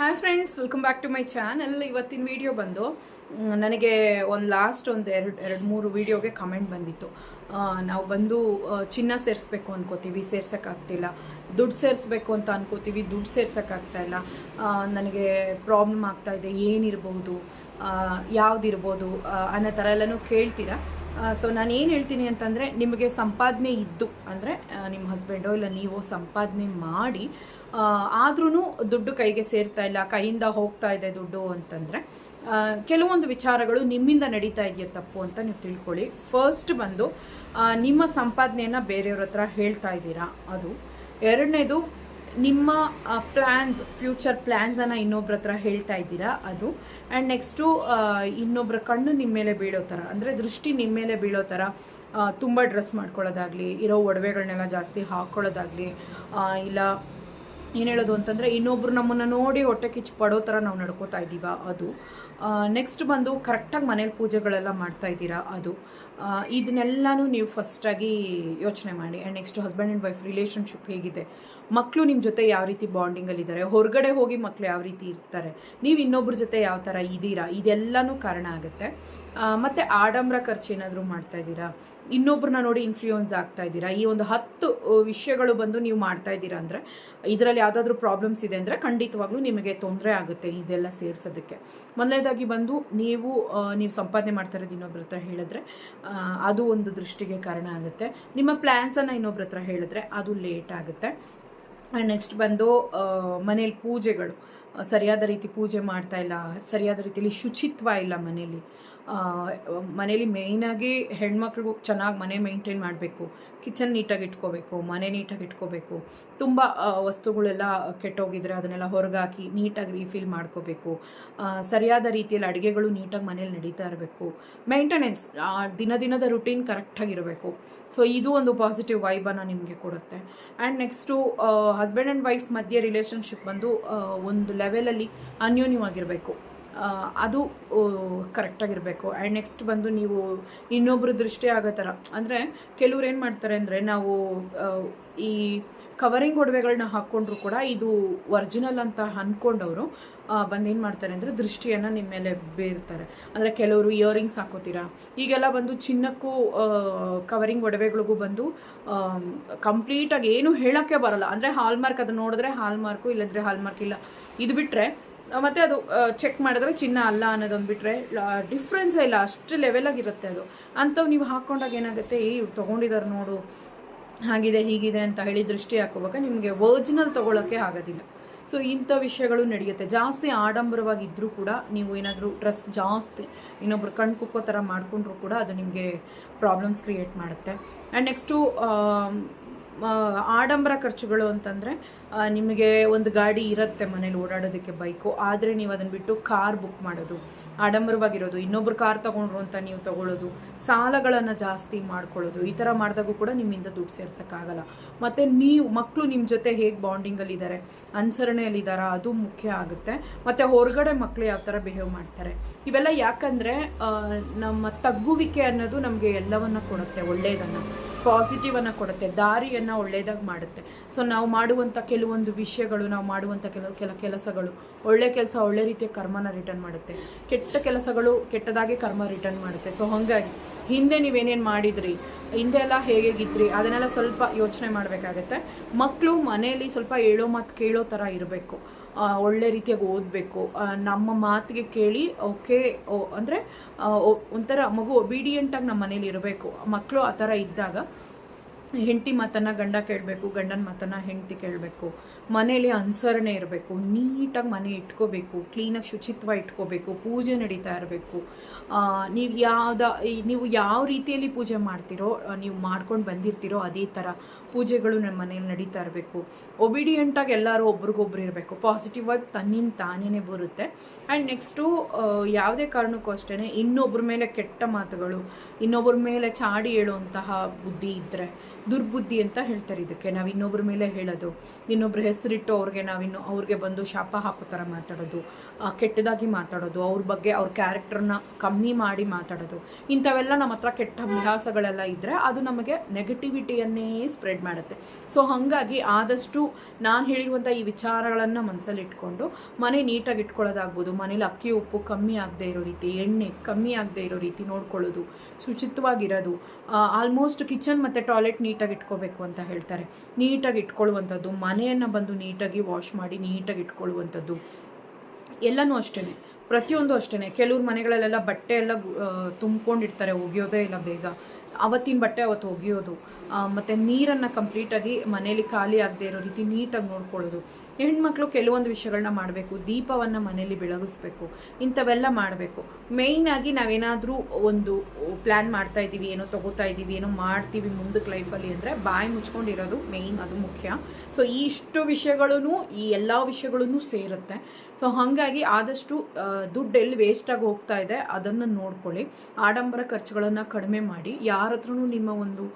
Hi friends, welcome back to my channel. ಇವತ್ತಿನ video ಬಂದು ನನಗೆ ಲಾಸ್ಟ್ ಎರಡು ಮೂರು ವಿಡಿಯೋಗೆ ಕಮೆಂಟ್ ಬಂದಿತ್ತು. ನಾವು ಬಂದು ಚಿನ್ನ ಸೇರಿಸ್ಬೇಕು ಅನ್ಕೋತೀವಿ, ಸೇರ್ಸೋಕ್ಕಾಗ್ತಿಲ್ಲ. ದುಡ್ಡು ಸೇರಿಸ್ಬೇಕು ಅಂತ ಅನ್ಕೋತೀವಿ, ದುಡ್ಡು ಸೇರ್ಸೋಕ್ಕಾಗ್ತಾಯಿಲ್ಲ. ನನಗೆ ಪ್ರಾಬ್ಲಮ್ ಆಗ್ತಾಯಿದೆ, ಏನಿರ್ಬೋದು, ಯಾವುದಿರ್ಬೋದು ಅನ್ನೋ ಥರ ಎಲ್ಲನೂ ಕೇಳ್ತೀರಾ. ಸೊ ನಾನು ಏನು ಹೇಳ್ತೀನಿ ಅಂತಂದರೆ, ನಿಮಗೆ ಸಂಪಾದನೆ ಇದ್ದು ಅಂದರೆ ನಿಮ್ಮ ಹಸ್ಬೆಂಡೋ ಇಲ್ಲ ನೀವು ಸಂಪಾದನೆ ಮಾಡಿ ಆದ್ರೂ ದುಡ್ಡು ಕೈಗೆ ಸೇರ್ತಾ ಇಲ್ಲ, ಕೈಯಿಂದ ಹೋಗ್ತಾ ಇದೆ ದುಡ್ಡು ಅಂತಂದರೆ ಕೆಲವೊಂದು ವಿಚಾರಗಳು ನಿಮ್ಮಿಂದ ನಡೀತಾ ಇದೆಯಾ ತಪ್ಪು ಅಂತ ನೀವು ತಿಳ್ಕೊಳ್ಳಿ. ಫಸ್ಟ್ ಬಂದು ನಿಮ್ಮ ಸಂಪಾದನೆಯನ್ನು ಬೇರೆಯವ್ರ ಹತ್ರ ಹೇಳ್ತಾ ಇದ್ದೀರಾ, ಅದು. ಎರಡನೇದು, ನಿಮ್ಮ ಪ್ಲ್ಯಾನ್ಸ್, ಫ್ಯೂಚರ್ ಪ್ಲ್ಯಾನ್ಸನ್ನು ಇನ್ನೊಬ್ರ ಹತ್ರ ಹೇಳ್ತಾ ಇದ್ದೀರಾ, ಅದು. ಆ್ಯಂಡ್ ನೆಕ್ಸ್ಟು, ಇನ್ನೊಬ್ಬರ ಕಣ್ಣು ನಿಮ್ಮ ಮೇಲೆ ಬೀಳೋ ಥರ, ಅಂದರೆ ದೃಷ್ಟಿ ನಿಮ್ಮ ಮೇಲೆ ಬೀಳೋ ಥರ ತುಂಬ ಡ್ರೆಸ್ ಮಾಡ್ಕೊಳ್ಳೋದಾಗಲಿ, ಇರೋ ಒಡವೆಗಳನ್ನೆಲ್ಲ ಜಾಸ್ತಿ ಹಾಕ್ಕೊಳ್ಳೋದಾಗಲಿ, ಇಲ್ಲ ಏನು ಹೇಳೋದು ಅಂತಂದರೆ ಇನ್ನೊಬ್ರು ನಮ್ಮನ್ನು ನೋಡಿ ಹೊಟ್ಟೆ ಕಿಚ್ಚು ಪಡೋ ಥರ ನಾವು ನಡ್ಕೋತಾ ಇದ್ದೀವ, ಅದು. ನೆಕ್ಸ್ಟ್ ಬಂದು ಕರೆಕ್ಟಾಗಿ ಮನೇಲಿ ಪೂಜೆಗಳೆಲ್ಲ ಮಾಡ್ತಾ ಇದ್ದೀರಾ, ಅದು. ಇದನ್ನೆಲ್ಲನೂ ನೀವು ಫಸ್ಟಾಗಿ ಯೋಚನೆ ಮಾಡಿ. And next husband and wife relationship ಹೇಗಿದೆ, ಮಕ್ಕಳು ನಿಮ್ಮ ಜೊತೆ ಯಾವ ರೀತಿ ಬಾಂಡಿಂಗಲ್ಲಿದ್ದಾರೆ, ಹೊರಗಡೆ ಹೋಗಿ ಮಕ್ಕಳು ಯಾವ ರೀತಿ ಇರ್ತಾರೆ, ನೀವು ಇನ್ನೊಬ್ರ ಜೊತೆ ಯಾವ ಥರ ಇದ್ದೀರಾ, ಇದೆಲ್ಲನೂ ಕಾರಣ ಆಗುತ್ತೆ. ಮತ್ತು ಆಡಂಬರ ಖರ್ಚು ಏನಾದರೂ ಮಾಡ್ತಾ ಇದ್ದೀರಾ, ಇನ್ನೊಬ್ರನ್ನ ನೋಡಿ ಇನ್ಫ್ಲೂಯೆನ್ಸ್ ಆಗ್ತಾ ಇದ್ದೀರಾ, ಈ ಒಂದು 10 ವಿಷಯಗಳು ಬಂದು ನೀವು ಮಾಡ್ತಾ ಇದ್ದೀರಾ ಅಂದರೆ ಇದರಲ್ಲಿ ಯಾವುದಾದ್ರೂ ಪ್ರಾಬ್ಲಮ್ಸ್ ಇದೆ ಅಂದರೆ ಖಂಡಿತವಾಗ್ಲೂ ನಿಮಗೆ ತೊಂದರೆ ಆಗುತ್ತೆ ಇದೆಲ್ಲ ಸೇರಿಸೋದಕ್ಕೆ. ಮೊದಲನೇದಾಗಿ ಬಂದು ನೀವು ಸಂಪಾದನೆ ಮಾಡ್ತಾ ಇರೋದು ಇನ್ನೊಬ್ರ ಹತ್ರ ಹೇಳಿದ್ರೆ ಅದು ಒಂದು ದೃಷ್ಟಿಗೆ ಕಾರಣ ಆಗುತ್ತೆ. ನಿಮ್ಮ ಪ್ಲ್ಯಾನ್ಸನ್ನು ಇನ್ನೊಬ್ರ ಹತ್ರ ಹೇಳಿದ್ರೆ ಅದು ಲೇಟ್ ಆಗುತ್ತೆ. ಆ್ಯಂಡ್ ನೆಕ್ಸ್ಟ್ ಬಂದು ಮನೇಲಿ ಪೂಜೆಗಳು ಸರಿಯಾದ ರೀತಿ ಪೂಜೆ ಮಾಡ್ತಾ ಇಲ್ಲ, ಸರಿಯಾದ ರೀತಿಯಲ್ಲಿ ಶುಚಿತ್ವ ಇಲ್ಲ ಮನೇಲಿ ಮೇಯ್ನಾಗಿ ಹೆಣ್ಮಕ್ಳಿಗೂ ಚೆನ್ನಾಗಿ ಮನೆ ಮೇಂಟೈನ್ ಮಾಡಬೇಕು, ಕಿಚನ್ ನೀಟಾಗಿ ಇಟ್ಕೋಬೇಕು, ಮನೆ ನೀಟಾಗಿ ಇಟ್ಕೋಬೇಕು. ತುಂಬ ವಸ್ತುಗಳೆಲ್ಲ ಕೆಟ್ಟೋಗಿದ್ರೆ ಅದನ್ನೆಲ್ಲ ಹೊರಗಾಕಿ ನೀಟಾಗಿ ರೀಫಿಲ್ ಮಾಡ್ಕೋಬೇಕು. ಸರಿಯಾದ ರೀತಿಯಲ್ಲಿ ಅಡುಗೆಗಳು ನೀಟಾಗಿ ಮನೇಲಿ ನಡೀತಾ ಇರಬೇಕು. ಮೇಂಟೆನೆನ್ಸ್, ದಿನದ ರುಟೀನ್ ಕರೆಕ್ಟಾಗಿರಬೇಕು. ಸೊ ಇದು ಒಂದು ಪಾಸಿಟಿವ್ ವೈಬನ್ನು ನಿಮಗೆ ಕೊಡುತ್ತೆ. And next, husband and wife ಮಧ್ಯೆ ರಿಲೇಷನ್ಶಿಪ್ ಬಂದು ಒಂದು ಲೆವೆಲಲ್ಲಿ ಅನ್ಯೋನ್ಯವಾಗಿರಬೇಕು, ಅದು ಕರೆಕ್ಟಾಗಿರಬೇಕು. ಆ್ಯಂಡ್ ನೆಕ್ಸ್ಟ್ ಬಂದು ನೀವು ಇನ್ನೊಬ್ಬರು ದೃಷ್ಟಿ ಆಗೋ ಥರ, ಅಂದರೆ ಕೆಲವ್ರು ಏನು ಮಾಡ್ತಾರೆ ಅಂದರೆ, ನಾವು ಈ ಕವರಿಂಗ್ ಒಡವೆಗಳನ್ನ ಹಾಕ್ಕೊಂಡ್ರು ಕೂಡ ಇದು ಒರಿಜಿನಲ್ ಅಂತ ಅಂದ್ಕೊಂಡವರು ಬಂದೇನು ಮಾಡ್ತಾರೆ ಅಂದರೆ ದೃಷ್ಟಿಯನ್ನು ನಿಮ್ಮ ಮೇಲೆ ಬೀರ್ತಾರೆ. ಅಂದರೆ ಕೆಲವರು ಇಯರಿಂಗ್ಸ್ ಹಾಕೋತೀರಾ, ಈಗೆಲ್ಲ ಬಂದು ಚಿನ್ನಕ್ಕೂ ಕವರಿಂಗ್ ಒಡವೆಗಳಿಗೂ ಬಂದು ಕಂಪ್ಲೀಟಾಗಿ ಏನು ಹೇಳೋಕ್ಕೆ ಬರೋಲ್ಲ. ಅಂದರೆ ಹಾಲ್ಮಾರ್ಕ್ ಅದು ನೋಡಿದ್ರೆ ಹಾಲ್ಮಾರ್ಕು, ಇಲ್ಲಂದರೆ ಹಾಲ್ಮಾರ್ಕ್ ಇಲ್ಲ, ಇದು ಬಿಟ್ಟರೆ ಮತ್ತು ಅದು ಚೆಕ್ ಮಾಡಿದ್ರೆ ಚಿನ್ನ ಅಲ್ಲ ಅನ್ನೋದೊಂದು ಬಿಟ್ಟರೆ ಡಿಫ್ರೆನ್ಸೇ ಇಲ್ಲ, ಅಷ್ಟು ಲೆವೆಲಾಗಿರುತ್ತೆ ಅದು. ಅಂಥವು ನೀವು ಹಾಕ್ಕೊಂಡಾಗ ಏನಾಗುತ್ತೆ, ಇವ್ರು ತೊಗೊಂಡಿದ್ದಾರೆ ನೋಡು, ಹಾಗಿದೆ ಹೀಗಿದೆ ಅಂತ ಹೇಳಿ ದೃಷ್ಟಿ ಹಾಕೋವಾಗ ನಿಮಗೆ ಒರಿಜಿನಲ್ ತೊಗೊಳಕ್ಕೆ ಆಗೋದಿಲ್ಲ. ಸೊ ಇಂಥ ವಿಷಯಗಳು ನಡೆಯುತ್ತೆ. ಜಾಸ್ತಿ ಆಡಂಬರವಾಗಿದ್ದರೂ ಕೂಡ ನೀವು ಏನಾದರೂ ಡ್ರೆಸ್ ಜಾಸ್ತಿ ಇನ್ನೊಬ್ರು ಕಣ್ಣು ಕುಕ್ಕೋ ಥರ ಮಾಡಿಕೊಂಡ್ರೂ ಕೂಡ ಅದು ನಿಮಗೆ ಪ್ರಾಬ್ಲಮ್ಸ್ ಕ್ರಿಯೇಟ್ ಮಾಡುತ್ತೆ. ಆ್ಯಂಡ್ ನೆಕ್ಸ್ಟು, ಆಡಂಬರ ಖರ್ಚುಗಳು ಅಂತಂದರೆ ನಿಮಗೆ ಒಂದು ಗಾಡಿ ಇರುತ್ತೆ ಮನೇಲಿ ಓಡಾಡೋದಕ್ಕೆ, ಬೈಕು, ಆದರೆ ನೀವು ಅದನ್ನು ಬಿಟ್ಟು ಕಾರ್ ಬುಕ್ ಮಾಡೋದು, ಆಡಂಬರವಾಗಿರೋದು, ಇನ್ನೊಬ್ರು ಕಾರ್ ತೊಗೊಂಡ್ರು ಅಂತ ನೀವು ತೊಗೊಳ್ಳೋದು, ಸಾಲಗಳನ್ನು ಜಾಸ್ತಿ ಮಾಡ್ಕೊಳ್ಳೋದು, ಈ ಥರ ಮಾಡಿದಾಗೂ ಕೂಡ ನಿಮ್ಮಿಂದ ದುಡ್ಡು ಸೇರ್ಸೋಕ್ಕಾಗಲ್ಲ. ಮತ್ತು ನೀವು ಮಕ್ಕಳು ನಿಮ್ಮ ಜೊತೆ ಹೇಗೆ ಬಾಂಡಿಂಗಲ್ಲಿದ್ದಾರೆ, ಅನುಸರಣೆಯಲ್ಲಿದ್ದಾರಾ, ಅದು ಮುಖ್ಯ ಆಗುತ್ತೆ. ಮತ್ತು ಹೊರಗಡೆ ಮಕ್ಕಳು ಯಾವ ಥರ ಬಿಹೇವ್ ಮಾಡ್ತಾರೆ, ಇವೆಲ್ಲ ಯಾಕಂದರೆ ನಮ್ಮ ತಗ್ಗುವಿಕೆ ಅನ್ನೋದು ನಮಗೆ ಎಲ್ಲವನ್ನು ಕೊಡುತ್ತೆ, ಒಳ್ಳೆಯದನ್ನು, ಪಾಸಿಟಿವನ್ನು ಕೊಡುತ್ತೆ, ದಾರಿಯನ್ನು ಒಳ್ಳೆಯದಾಗಿ ಮಾಡುತ್ತೆ. ಸೊ ನಾವು ಮಾಡುವಂಥ ಕೆಲವೊಂದು ವಿಷಯಗಳು, ನಾವು ಮಾಡುವಂಥ ಕೆಲಸಗಳು, ಒಳ್ಳೆ ಕೆಲಸ ಒಳ್ಳೆ ರೀತಿಯ ಕರ್ಮನ ರಿಟರ್ನ್ ಮಾಡುತ್ತೆ, ಕೆಟ್ಟ ಕೆಲಸಗಳು ಕೆಟ್ಟದಾಗಿ ಕರ್ಮ ರಿಟರ್ನ್ ಮಾಡುತ್ತೆ. ಸೊ ಹಾಗಾಗಿ ಹಿಂದೆ ನೀವೇನೇನು ಮಾಡಿದ್ರಿ, ಹಿಂದೆ ಎಲ್ಲ ಹೇಗಿದ್ರಿ, ಅದನ್ನೆಲ್ಲ ಸ್ವಲ್ಪ ಯೋಚನೆ ಮಾಡಬೇಕಾಗತ್ತೆ. ಮಕ್ಕಳು ಮನೆಯಲ್ಲಿ ಸ್ವಲ್ಪ ಹೇಳೋ ಮಾತು ಕೇಳೋ ಥರ ಇರಬೇಕು, ಒಳ್ಳೆ ರೀತಿಯಾಗಿ ಓದಬೇಕು, ನಮ್ಮ ಮಾತಿಗೆ ಕೇಳಿ ಓಕೆ ಅಂದರೆ ಒಂಥರ ಮಗು ಒಬೀಡಿಯೆಂಟಾಗಿ ನಮ್ಮ ಮನೇಲಿ ಇರಬೇಕು. ಮಕ್ಕಳು ಆ ಥರ ಇದ್ದಾಗ ಹೆಂಡತಿ ಮಾತನ್ನು ಗಂಡ ಕೇಳಬೇಕು, ಗಂಡನ ಮಾತನ್ನು ಹೆಂಡತಿ ಕೇಳಬೇಕು, ಮನೇಲಿ ಅನುಸರಣೆ ಇರಬೇಕು, ನೀಟಾಗಿ ಮನೆ ಇಟ್ಕೋಬೇಕು, ಕ್ಲೀನಾಗಿ ಶುಚಿತ್ವ ಇಟ್ಕೋಬೇಕು, ಪೂಜೆ ನಡೀತಾ ಇರಬೇಕು. ನೀವು ಯಾವ ರೀತಿಯಲ್ಲಿ ಪೂಜೆ ಮಾಡ್ತೀರೋ, ನೀವು ಮಾಡ್ಕೊಂಡು ಬಂದಿರ್ತೀರೋ ಅದೇ ಥರ ಪೂಜೆಗಳು ನಮ್ಮ ಮನೇಲಿ ನಡೀತಾ ಇರಬೇಕು. ಒಬಿಡಿಯೆಂಟಾಗಿ ಎಲ್ಲರೂ ಒಬ್ರಿಗೊಬ್ರು ಇರಬೇಕು, ಪಾಸಿಟಿವ್ ಆಗಿ ತನ್ನಿಂದ ತಾನೇ ಬರುತ್ತೆ. ಆ್ಯಂಡ್ ನೆಕ್ಸ್ಟು, ಯಾವುದೇ ಕಾರಣಕ್ಕೂ ಅಷ್ಟೇ ಇನ್ನೊಬ್ಬರ ಮೇಲೆ ಕೆಟ್ಟ ಮಾತುಗಳು, ಇನ್ನೊಬ್ಬರ ಮೇಲೆ ಚಾಡಿ ಹೇಳುವಂತಹ ಬುದ್ಧಿ ಇದ್ದರೆ ದುರ್ಬುದ್ಧಿ ಅಂತ ಹೇಳ್ತಾರೆ ಇದಕ್ಕೆ. ನಾವು ಇನ್ನೊಬ್ಬರ ಮೇಲೆ ಹೇಳೋದು, ಇನ್ನೊಬ್ರ ಹೆಸರಿಟ್ಟು ಅವ್ರಿಗೆ ಬಂದು ಶಾಪ ಹಾಕೋ ಥರ ಮಾತಾಡೋದು, ಕೆಟ್ಟದಾಗಿ ಮಾತಾಡೋದು, ಅವ್ರ ಬಗ್ಗೆ ಅವ್ರ ಕ್ಯಾರೆಕ್ಟರ್ನ ಕಮ್ಮಿ ಮಾಡಿ ಮಾತಾಡೋದು, ಇಂಥವೆಲ್ಲ ನಮ್ಮ ಹತ್ರ ಕೆಟ್ಟ ಅಭ್ಯಾಸಗಳೆಲ್ಲ ಇದ್ದರೆ ಅದು ನಮಗೆ ನೆಗೆಟಿವಿಟಿಯನ್ನೇ ಸ್ಪ್ರೆಡ್ ಮಾಡುತ್ತೆ. ಸೊ ಹಾಗಾಗಿ ಆದಷ್ಟು ನಾನು ಹೇಳಿರುವಂಥ ಈ ವಿಚಾರಗಳನ್ನು ಮನಸ್ಸಲ್ಲಿ ಇಟ್ಕೊಂಡು ಮನೆ ನೀಟಾಗಿ ಇಟ್ಕೊಳ್ಳೋದಾಗ್ಬೋದು, ಮನೇಲಿ ಅಕ್ಕಿ ಉಪ್ಪು ಕಮ್ಮಿ ಆಗದೆ ಇರೋ ರೀತಿ, ಎಣ್ಣೆ ಕಮ್ಮಿ ಆಗದೆ ಇರೋ ರೀತಿ ನೋಡ್ಕೊಳ್ಳೋದು, ಶುಚಿತ್ವವಾಗಿರೋದು, ಆಲ್ಮೋಸ್ಟ್ ಕಿಚನ್ ಮತ್ತು ಟಾಯ್ಲೆಟ್ ನೀಟಾಗಿ ಇಟ್ಕೋಬೇಕು ಅಂತ ಹೇಳ್ತಾರೆ. ನೀಟಾಗಿ ಇಟ್ಕೊಳ್ಳುವಂಥದ್ದು, ಮನೆಯನ್ನು ಬಂದು ನೀಟಾಗಿ ವಾಶ್ ಮಾಡಿ ನೀಟಾಗಿ ಇಟ್ಕೊಳ್ಳುವಂಥದ್ದು ಎಲ್ಲನೂ ಅಷ್ಟೇ. ಪ್ರತಿಯೊಂದು ಅಷ್ಟೇ. ಕೆಲವ್ರ ಮನೆಗಳಲ್ಲೆಲ್ಲ ಬಟ್ಟೆ ಎಲ್ಲ ತುಂಬ್ಕೊಂಡಿರ್ತಾರೆ, ಒಗೆಯೋದೇ ಇಲ್ಲ ಬೇಗ, ಅವತ್ತಿನ ಬಟ್ಟೆ ಅವತ್ತು ಒಗೆಯೋದು, ಮತ್ತು ನೀರನ್ನು ಕಂಪ್ಲೀಟಾಗಿ ಮನೇಲಿ ಖಾಲಿ ಆಗದೆ ಇರೋ ರೀತಿ ನೀಟಾಗಿ ನೋಡ್ಕೊಳ್ಳೋದು. ಹೆಣ್ಮಕ್ಳು ಕೆಲವೊಂದು ವಿಷಯಗಳನ್ನ ಮಾಡಬೇಕು, ದೀಪವನ್ನು ಮನೇಲಿ ಬೆಳಗಿಸ್ಬೇಕು, ಇಂಥವೆಲ್ಲ ಮಾಡಬೇಕು. ಮೇಯ್ನಾಗಿ ನಾವೇನಾದರೂ ಒಂದು ಪ್ಲ್ಯಾನ್ ಮಾಡ್ತಾ ಇದ್ದೀವಿ, ಏನೋ ತೊಗೋತಾ ಇದ್ದೀವಿ, ಏನೋ ಮಾಡ್ತೀವಿ ಮುಂದಕ್ಕೆ ಲೈಫಲ್ಲಿ ಅಂದರೆ ಬಾಯಿ ಮುಚ್ಕೊಂಡಿರೋದು ಮೇಯ್ನ್, ಅದು ಮುಖ್ಯ. ಸೊ ಈ ಇಷ್ಟು ವಿಷಯಗಳೂ, ಈ ಎಲ್ಲ ವಿಷಯಗಳೂ ಸೇರುತ್ತೆ. ಸೊ ಹಾಗಾಗಿ ಆದಷ್ಟು ದುಡ್ಡು ಎಲ್ಲಿ ವೇಸ್ಟಾಗಿ ಹೋಗ್ತಾ ಇದೆ ಅದನ್ನು ನೋಡ್ಕೊಳ್ಳಿ. ಆಡಂಬರ ಖರ್ಚುಗಳನ್ನು ಕಡಿಮೆ ಮಾಡಿ. ಯಾರ ಹತ್ರನೂ ನಿಮ್ಮ ಒಂದು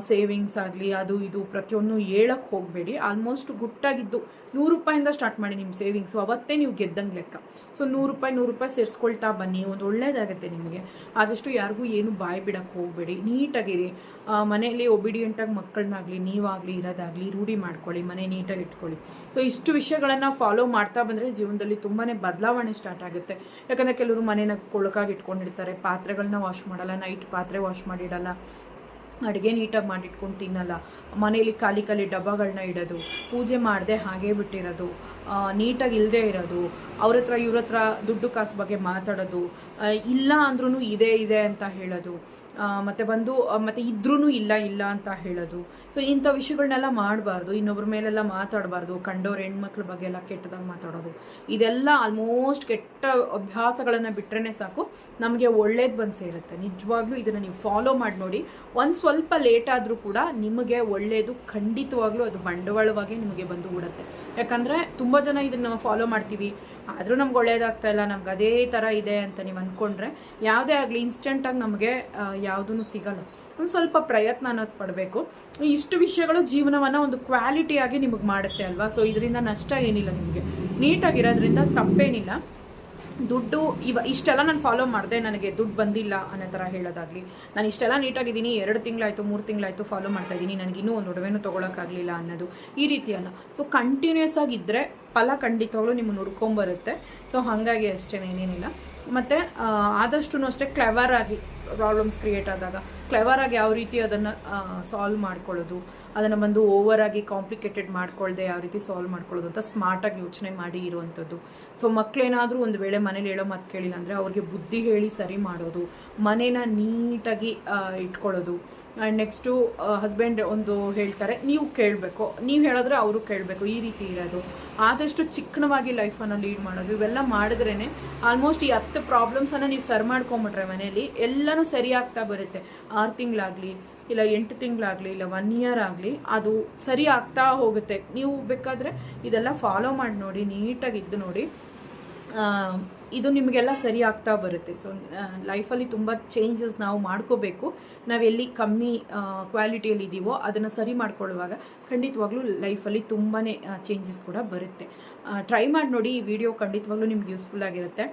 ಸೇವಿಂಗ್ಸ್ ಆಗಲಿ ಅದು ಇದು ಪ್ರತಿಯೊಂದು ಹೇಳಕ್ಕೆ ಹೋಗಬೇಡಿ. ಆಲ್ಮೋಸ್ಟ್ ಗುಟ್ಟಾಗಿದ್ದು 100 ರೂಪಾಯಿಂದ ಸ್ಟಾರ್ಟ್ ಮಾಡಿ ನಿಮ್ಮ ಸೇವಿಂಗ್ಸು, ಅವತ್ತೇ ನೀವು ಗೆದ್ದಂಗೆ ಲೆಕ್ಕ. ಸೊ 100 ರೂಪಾಯಿ ಸೇರಿಸ್ಕೊಳ್ತಾ ಬನ್ನಿ, ಒಂದು ಒಳ್ಳೇದಾಗುತ್ತೆ ನಿಮಗೆ. ಆದಷ್ಟು ಯಾರಿಗೂ ಏನು ಬಾಯಿ ಬಿಡಕ್ಕೆ ಹೋಗಬೇಡಿ, ನೀಟಾಗಿರಿ. ಮನೆಯಲ್ಲಿ ಒಬಿಡಿಯೆಂಟಾಗಿ ಮಕ್ಕಳನ್ನಾಗಲಿ ನೀವಾಗಲಿ ಇರೋದಾಗಲಿ ರೂಢಿ ಮಾಡ್ಕೊಳ್ಳಿ, ಮನೆ ನೀಟಾಗಿ ಇಟ್ಕೊಳ್ಳಿ. ಸೊ ಇಷ್ಟು ವಿಷಯಗಳನ್ನು ಫಾಲೋ ಮಾಡ್ತಾ ಬಂದರೆ ಜೀವನದಲ್ಲಿ ತುಂಬಾ ಬದಲಾವಣೆ ಸ್ಟಾರ್ಟ್ ಆಗುತ್ತೆ. ಯಾಕಂದರೆ ಕೆಲವರು ಮನೇನ ಕೊಳಕಾಗಿ ಇಟ್ಕೊಂಡಿರ್ತಾರೆ, ಪಾತ್ರೆಗಳನ್ನ ವಾಶ್ ಮಾಡಲ್ಲ, ನೈಟ್ ಪಾತ್ರೆ ವಾಶ್ ಮಾಡಿಡಲ್ಲ, ಅಡುಗೆ ನೀಟಾಗಿ ಮಾಡಿಟ್ಕೊಂಡು ತಿನ್ನಲ್ಲ, ಮನೇಲಿ ಖಾಲಿ ಡಬ್ಬಗಳನ್ನ ಇಡೋದು, ಪೂಜೆ ಮಾಡದೆ ಹಾಗೇ ಬಿಟ್ಟಿರೋದು, ನೀಟಾಗಿ ಇಲ್ಲದೆ ಇರೋದು, ಅವ್ರ ಹತ್ರ ಇವ್ರ ಹತ್ರ ದುಡ್ಡು ಕಾಸು ಬಗ್ಗೆ ಮಾತಾಡೋದು, ಇಲ್ಲ ಅಂದ್ರೂ ಇದೆ ಅಂತ ಹೇಳೋದು, ಮತ್ತು ಇದ್ರೂ ಇಲ್ಲ ಅಂತ ಹೇಳೋದು. ಸೊ ಇಂಥ ವಿಷಯಗಳನ್ನೆಲ್ಲ ಮಾಡಬಾರ್ದು. ಇನ್ನೊಬ್ಬರ ಮೇಲೆಲ್ಲ ಮಾತಾಡಬಾರ್ದು. ಕಂಡೋರು ಹೆಣ್ಮಕ್ಳ ಬಗ್ಗೆ ಎಲ್ಲ ಕೆಟ್ಟದಾಗಿ ಮಾತಾಡೋದು, ಇದೆಲ್ಲ ಆಲ್ಮೋಸ್ಟ್ ಕೆಟ್ಟ ಅಭ್ಯಾಸಗಳನ್ನು ಬಿಟ್ಟರೆ ಸಾಕು, ನಮಗೆ ಒಳ್ಳೇದು ಬಂದು ಸೇರುತ್ತೆ. ನಿಜವಾಗ್ಲೂ ಇದನ್ನು ನೀವು ಫಾಲೋ ಮಾಡಿ ನೋಡಿ. ಒಂದು ಸ್ವಲ್ಪ ಲೇಟ್ ಆದರೂ ಕೂಡ ನಿಮಗೆ ಒಳ್ಳೆಯದು ಖಂಡಿತವಾಗ್ಲೂ ಅದು ಬಂಡವಾಳವಾಗಿ ನಿಮಗೆ ಬಂದು ಬಿಡುತ್ತೆ. ಯಾಕಂದರೆ ತುಂಬ ಜನ ಇದನ್ನು ಫಾಲೋ ಮಾಡ್ತೀವಿ, ಆದರೂ ನಮ್ಗೆ ಒಳ್ಳೇದಾಗ್ತಾ ಇಲ್ಲ, ನಮ್ಗೆ ಅದೇ ಥರ ಇದೆ ಅಂತ ನೀವು ಅಂದ್ಕೊಂಡ್ರೆ ಯಾವುದೇ ಆಗಲಿ ಇನ್ಸ್ಟೆಂಟಾಗಿ ನಮಗೆ ಯಾವುದೂ ಸಿಗಲ್ಲ. ಒಂದು ಸ್ವಲ್ಪ ಪ್ರಯತ್ನ ಅನ್ನೋದು ಪಡಬೇಕು. ಇಷ್ಟು ವಿಷಯಗಳು ಜೀವನವನ್ನು ಒಂದು ಕ್ವಾಲಿಟಿಯಾಗಿ ನಿಮಗೆ ಮಾಡುತ್ತೆ ಅಲ್ವಾ. ಸೊ ಇದರಿಂದ ನಷ್ಟ ಏನಿಲ್ಲ, ನಿಮಗೆ ನೀಟಾಗಿರೋದ್ರಿಂದ ತಪ್ಪೇನಿಲ್ಲ. ದುಡ್ಡು ಇಷ್ಟೆಲ್ಲ ನಾನು ಫಾಲೋ ಮಾಡಿದೆ, ನನಗೆ ದುಡ್ಡು ಬಂದಿಲ್ಲ ಅನ್ನೋ ಥರ ಹೇಳೋದಾಗಲಿ, ನಾನು ಇಷ್ಟೆಲ್ಲ ನೀಟಾಗಿದ್ದೀನಿ, 2 ತಿಂಗಳಾಯಿತು 3 ತಿಂಗಳಾಯಿತು ಫಾಲೋ ಮಾಡ್ತಾಯಿದ್ದೀನಿ, ನನಗಿನ್ನೂ ಒಂದು ಒಡವೆನೂ ತೊಗೊಳಕ್ಕಾಗಲಿಲ್ಲ ಅನ್ನೋದು ಈ ರೀತಿ ಅಲ್ಲ. ಸೊ ಕಂಟಿನ್ಯೂಸ್ ಆಗಿದ್ದರೆ ಫಲ ಖಂಡಿತವಾಗ್ಲೂ ನಿಮ್ಮನ್ನು ಹುಡ್ಕೊಂಬರುತ್ತೆ. ಸೊ ಹಾಗಾಗಿ ಅಷ್ಟೇ, ಏನೇನಿಲ್ಲ. ಮತ್ತು ಆದಷ್ಟು ಅಷ್ಟೇ ಕ್ಲೆವರಾಗಿ ಪ್ರಾಬ್ಲಮ್ಸ್ ಕ್ರಿಯೇಟ್ ಆದಾಗ ಕ್ಲೆವರಾಗಿ ಯಾವ ರೀತಿ ಅದನ್ನು ಸಾಲ್ವ್ ಮಾಡ್ಕೊಳ್ಳೋದು, ಅದನ್ನು ಬಂದು ಓವರಾಗಿ ಕಾಂಪ್ಲಿಕೇಟೆಡ್ ಮಾಡ್ಕೊಳ್ಳದೆ ಯಾವ ರೀತಿ ಸಾಲ್ವ್ ಮಾಡ್ಕೊಳ್ಳೋದು ಅಂತ ಸ್ಮಾರ್ಟಾಗಿ ಯೋಚನೆ ಮಾಡಿ ಇರುವಂಥದ್ದು. ಸೊ ಮಕ್ಕಳೇನಾದರೂ ಒಂದು ವೇಳೆ ಮನೇಲಿ ಹೇಳೋ ಮಾತು ಕೇಳಿಲ್ಲ ಅಂದರೆ ಅವ್ರಿಗೆ ಬುದ್ಧಿ ಹೇಳಿ ಸರಿ ಮಾಡೋದು, ಮನೇನ ನೀಟಾಗಿ ಇಟ್ಕೊಳ್ಳೋದು. ಆ್ಯಂಡ್ ನೆಕ್ಸ್ಟು ಹಸ್ಬೆಂಡ್ ಒಂದು ಹೇಳ್ತಾರೆ, ನೀವು ಕೇಳಬೇಕು, ನೀವು ಹೇಳಿದ್ರೆ ಅವರು ಕೇಳಬೇಕು, ಈ ರೀತಿ ಇರೋದು. ಆದಷ್ಟು ಚಿಕ್ಕಣವಾಗಿ ಲೈಫನ್ನು ಲೀಡ್ ಮಾಡೋದು, ಇವೆಲ್ಲ ಮಾಡಿದ್ರೇ ಆಲ್ಮೋಸ್ಟ್ ಈ 10 ಪ್ರಾಬ್ಲಮ್ಸನ್ನು ನೀವು ಸರಿ ಮಾಡ್ಕೊಂಬಿಟ್ರೆ ಮನೇಲಿ ಎಲ್ಲನೂ ಸರಿ ಆಗ್ತಾ ಬರುತ್ತೆ. 6 ತಿಂಗಳಾಗಲಿ ಇಲ್ಲ 8 ತಿಂಗಳಾಗಲಿ ಇಲ್ಲ 1 ಇಯರ್ ಆಗಲಿ ಅದು ಸರಿ ಆಗ್ತಾ ಹೋಗುತ್ತೆ. ನೀವು ಬೇಕಾದರೆ ಇದೆಲ್ಲ ಫಾಲೋ ಮಾಡಿ ನೋಡಿ, ನೀಟಾಗಿದ್ದು ನೋಡಿ, ಇದು ನಿಮಗೆಲ್ಲ ಸರಿ ಆಗ್ತಾ ಬರುತ್ತೆ. ಸೊ ಲೈಫಲ್ಲಿ ತುಂಬ ಚೇಂಜಸ್ ನಾವು ಮಾಡ್ಕೋಬೇಕು. ನಾವೆಲ್ಲಿ ಕಮ್ಮಿ ಕ್ವಾಲಿಟಿಯಲ್ಲಿ ಇದ್ದೀವೋ ಅದನ್ನು ಸರಿ ಮಾಡ್ಕೊಳ್ಳುವಾಗ ಖಂಡಿತವಾಗ್ಲೂ ಲೈಫಲ್ಲಿ ತುಂಬಾ ಚೇಂಜಸ್ ಕೂಡ ಬರುತ್ತೆ. ಟ್ರೈ ಮಾಡಿ ನೋಡಿ. ಈ ವಿಡಿಯೋ ಖಂಡಿತವಾಗ್ಲೂ ನಿಮ್ಗೆ ಯೂಸ್ಫುಲ್ ಆಗಿರುತ್ತೆ.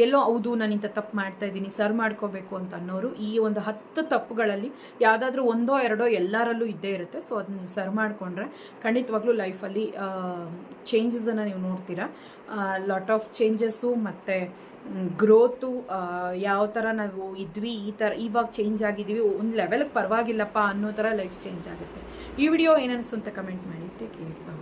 ಎಲ್ಲೋ ಹೌದು ನಾನು ಇಂಥ ತಪ್ಪು ಮಾಡ್ತಾಯಿದ್ದೀನಿ, ಸರಿ ಮಾಡ್ಕೋಬೇಕು ಅಂತ ಅನ್ನೋರು ಈ ಒಂದು 10 ತಪ್ಪುಗಳಲ್ಲಿ ಯಾವುದಾದ್ರೂ 1 or 2 ಎಲ್ಲರಲ್ಲೂ ಇದ್ದೇ ಇರುತ್ತೆ. ಸೊ ಅದನ್ನ ನೀವು ಸರಿ ಮಾಡಿಕೊಂಡ್ರೆ ಖಂಡಿತವಾಗ್ಲೂ ಲೈಫಲ್ಲಿ ಚೇಂಜಸನ್ನು ನೀವು ನೋಡ್ತೀರಾ. ಲಾಟ್ ಆಫ್ ಚೇಂಜಸ್ಸು ಮತ್ತು ಗ್ರೋತು, ಯಾವ ಥರ ನಾವು ಇದ್ವಿ ಈ ಥರ ಇವಾಗ ಚೇಂಜ್ ಆಗಿದ್ದೀವಿ, ಒಂದು ಲೆವೆಲ್ಗೆ ಪರವಾಗಿಲ್ಲಪ್ಪ ಅನ್ನೋ ಥರ ಲೈಫ್ ಚೇಂಜ್ ಆಗುತ್ತೆ. ಈ ವಿಡಿಯೋ ಏನನ್ನಿಸ್ತು ಅಂತ ಕಮೆಂಟ್ ಮಾಡಿ. Take care.